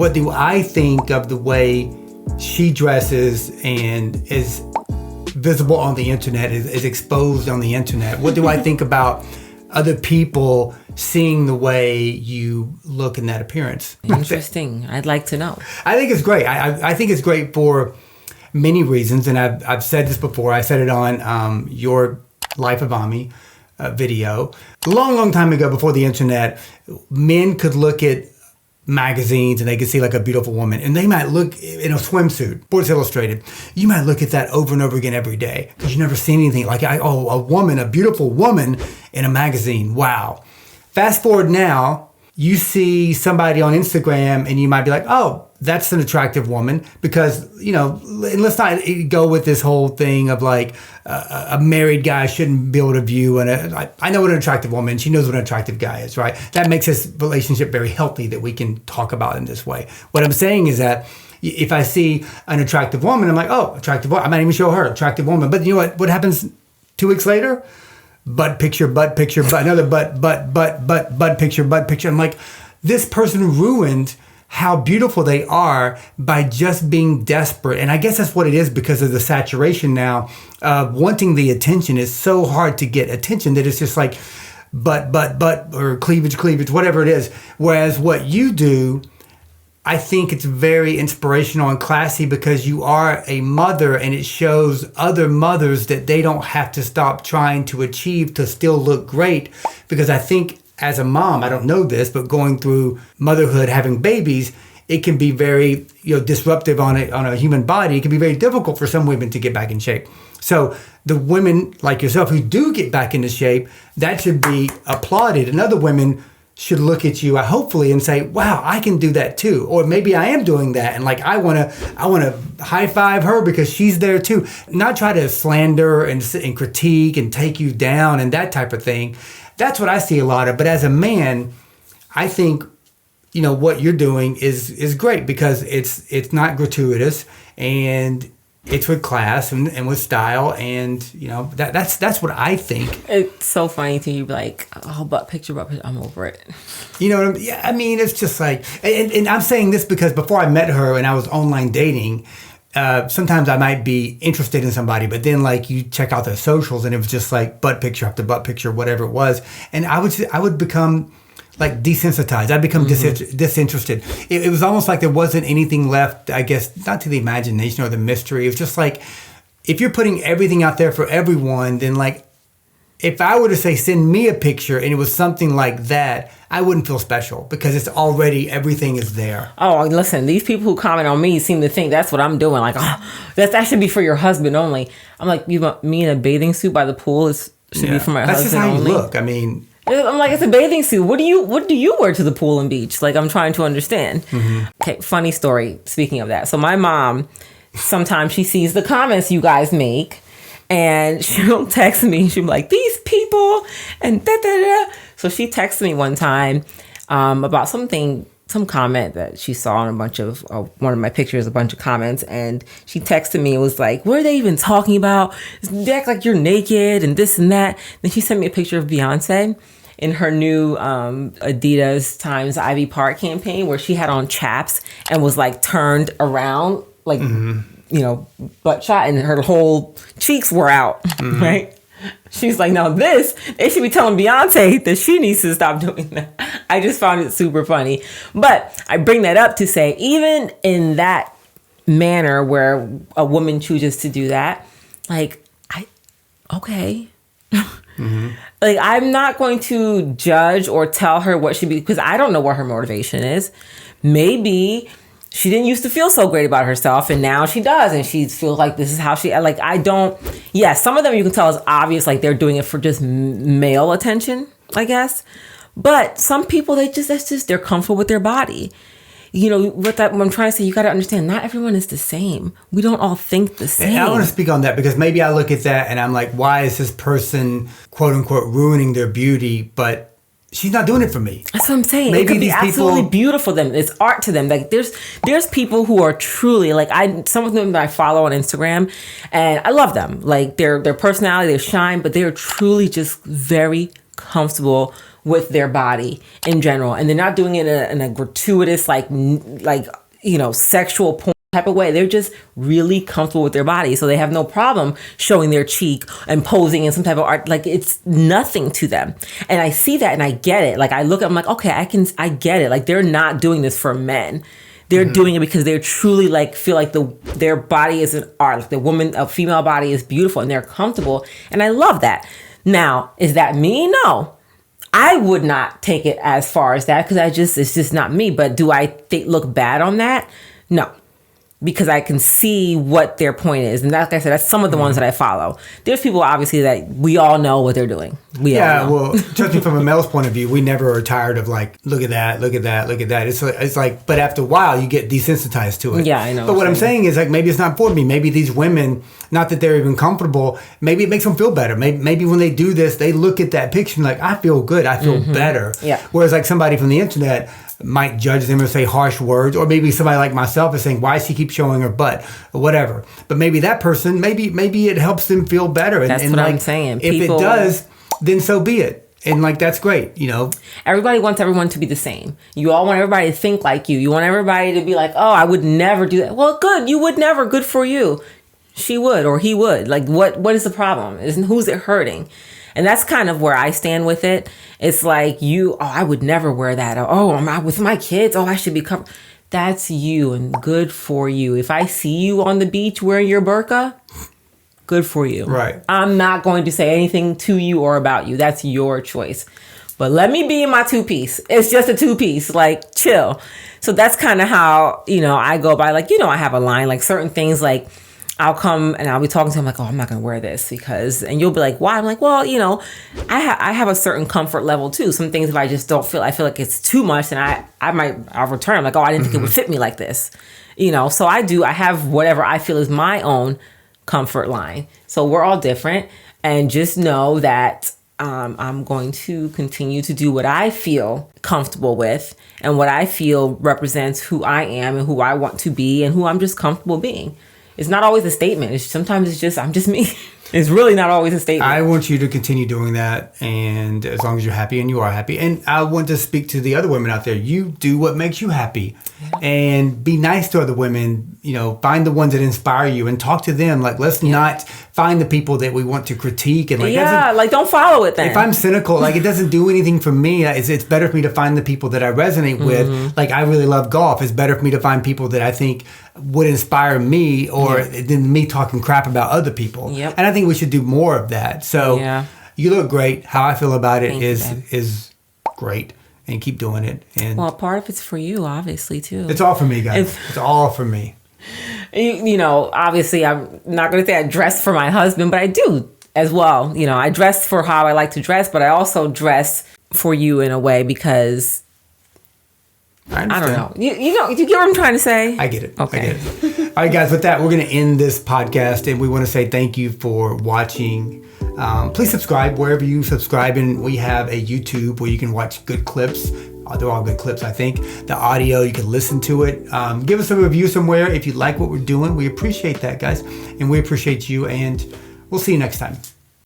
What do I think of the way she dresses and is visible on the internet, is exposed on the internet? What do I think about other people seeing the way you look in that appearance? Interesting. I'd like to know. I think it's great. I think it's great for many reasons, and I've said this before. I said it on your Life of Ami video. A long time ago, before the internet, men could look at magazines and they could see like a beautiful woman, and they might look in a swimsuit, Sports Illustrated. You might look at that over and over again every day because you never seen anything like, a beautiful woman in a magazine. Wow. Fast forward now, you see somebody on Instagram and you might be like, oh, that's an attractive woman, because, and let's not go with this whole thing of like a married guy shouldn't be able to view. And I know what an attractive woman, she knows what an attractive guy is, right? That makes this relationship very healthy that we can talk about in this way. What I'm saying is that if I see an attractive woman, I'm like, oh, attractive woman. I might even show her attractive woman. But you know what happens 2 weeks later? Butt picture, another butt picture. I'm like, this person ruined how beautiful they are by just being desperate. And I guess that's what it is, because of the saturation now of wanting the attention. It's so hard to get attention that it's just like butt, or cleavage, whatever it is. Whereas what you do, I think it's very inspirational and classy, because you are a mother, and it shows other mothers that they don't have to stop trying to achieve to still look great. Because I think as a mom, I don't know this, but going through motherhood, having babies, it can be very disruptive on a human body. It can be very difficult for some women to get back in shape. So the women like yourself who do get back into shape, that should be applauded. And other women should look at you, hopefully, and say, wow, I can do that too. Or maybe I am doing that, and like I want to high five her because she's there too. Not try to slander and critique and take you down and that type of thing. That's what I see a lot of. But as a man, I think, what you're doing is great, because it's not gratuitous, and it's with class and with style, and that's what I think. It's so funny to you, like, oh, butt picture, I'm over it. You know what I mean? Yeah, I mean, it's just like, and I'm saying this because before I met her and I was online dating, sometimes I might be interested in somebody, but then like you check out their socials and it was just like butt picture after butt picture, whatever it was, and I would become like desensitized. I'd become disinterested. It was almost like there wasn't anything left, I guess, not to the imagination or the mystery. It was just like, if you're putting everything out there for everyone, then like, if I were to say, send me a picture and it was something like that, I wouldn't feel special, because it's already, everything is there. Oh, listen, these people who comment on me seem to think that's what I'm doing. Like, oh, that should be for your husband only. I'm like, you want me in a bathing suit by the pool? Should be for my husband only. That's just how you look. I mean, I'm like, it's a bathing suit. What do you wear to the pool and beach? Like, I'm trying to understand. Mm-hmm. Okay, funny story. Speaking of that, so my mom, sometimes she sees the comments you guys make, and she'll text me. She'll be like, these people, and da da da. So she texted me one time about some comment that she saw on a bunch of one of my pictures, a bunch of comments, and she texted me. It was like, what are they even talking about? They act like you're naked and this and that. Then she sent me a picture of Beyonce in her new Adidas Times Ivy Park campaign, where she had on chaps and was like turned around, like, butt shot, and her whole cheeks were out, right? She's like, now they should be telling Beyonce that she needs to stop doing that. I just found it super funny. But I bring that up to say, even in that manner where a woman chooses to do that, like, okay. Mm-hmm. Like, I'm not going to judge or tell her what she be, because I don't know what her motivation is. Maybe she didn't used to feel so great about herself, and now she does, and she feels like this is how she, like, some of them you can tell is obvious, like they're doing it for just male attention, I guess. But some people, they're comfortable with their body. What I'm trying to say, you got to understand, not everyone is the same. We don't all think the same. And I want to speak on that, because maybe I look at that and I'm like, why is this person, quote unquote, ruining their beauty? But she's not doing it for me. That's what I'm saying. Maybe it could be absolutely beautiful to them. It's art to them. Like, there's people who are truly, like, some of them that I follow on Instagram, and I love them. Like, their personality, their shine, but they are truly just very comfortable with their body in general, and they're not doing it in a gratuitous sexual porn type of way. They're just really comfortable with their body, so they have no problem showing their cheek and posing in some type of art. Like, it's nothing to them. And I see that and I get it. Like, I look at, I'm like, okay, I get it. Like, they're not doing this for men. They're doing it because they're truly like, feel like their body is an art. Like, a female body is beautiful and they're comfortable. And I love that. Now, is that me? No. I would not take it as far as that, because it's just not me. But do I look bad on that? No. Because I can see what their point is. And like I said, that's some of the ones that I follow. There's people, obviously, that we all know what they're doing. Well, judging from a male's point of view, we never are tired of like, look at that, look at that, look at that. It's like, but after a while, you get desensitized to it. Yeah, I know. But what I'm saying is, like, maybe it's not for me. Maybe these women, not that they're even comfortable, maybe it makes them feel better. Maybe when they do this, they look at that picture and like, I feel good, I feel better. Yeah. Whereas like somebody from the internet might judge them or say harsh words, or maybe somebody like myself is saying, why does she keep showing her butt, or whatever. But maybe that person, maybe it helps them feel better. That's what I'm saying. If it does, then so be it. And like, that's great, Everybody wants everyone to be the same. You all want everybody to think like you. You want everybody to be like, oh, I would never do that. Well, good. You would never. Good for you. She would, or he would. Like, what is the problem? Who's it hurting? And that's kind of where I stand with it. It's like, I would never wear that. Oh, am I with my kids? Oh, I should be covered. That's you, and good for you. If I see you on the beach wearing your burqa, good for you. Right. I'm not going to say anything to you or about you. That's your choice. But let me be in my two-piece. It's just a two-piece. Like, chill. So that's kind of how, I go by. Like, I have a line. Like, certain things, like, I'll come and I'll be talking to him like, oh, I'm not going to wear this because, and you'll be like, why? I'm like, well, I have a certain comfort level too. Some things, if I just don't I feel like it's too much, then I'll return. I'm like, oh, I didn't think it would fit me like this. So I have whatever I feel is my own comfort line. So we're all different, and just know that I'm going to continue to do what I feel comfortable with and what I feel represents who I am and who I want to be and who I'm just comfortable being. It's not always a statement. Sometimes it's just, I'm just me. It's really not always a statement. I want you to continue doing that, and as long as you're happy, and you are happy. And I want to speak to the other women out there. You do what makes you happy, and be nice to other women. Find the ones that inspire you and talk to them. Like, let's not find the people that we want to critique. And like, don't follow it then. If I'm cynical, like, it doesn't do anything for me. It's better for me to find the people that I resonate with. Like, I really love golf. It's better for me to find people that I think would inspire me, or than me talking crap about other people. Yep. And I think we should do more of that. So you look great. How I feel about it is great, and keep doing it. And well, part of it's for you, obviously, too. It's all for me, guys. It's all for me. Obviously, I'm not going to say I dress for my husband, but I do as well. I dress for how I like to dress, but I also dress for you in a way because I don't know. You get what I'm trying to say? I get it. Okay. I get it. All right, guys, with that, we're going to end this podcast, and we want to say thank you for watching. Please subscribe wherever you subscribe, and we have a YouTube where you can watch good clips. They're all good clips, I think. The audio, you can listen to it. Give us a review somewhere if you like what we're doing. We appreciate that, guys, and we appreciate you, and we'll see you next time.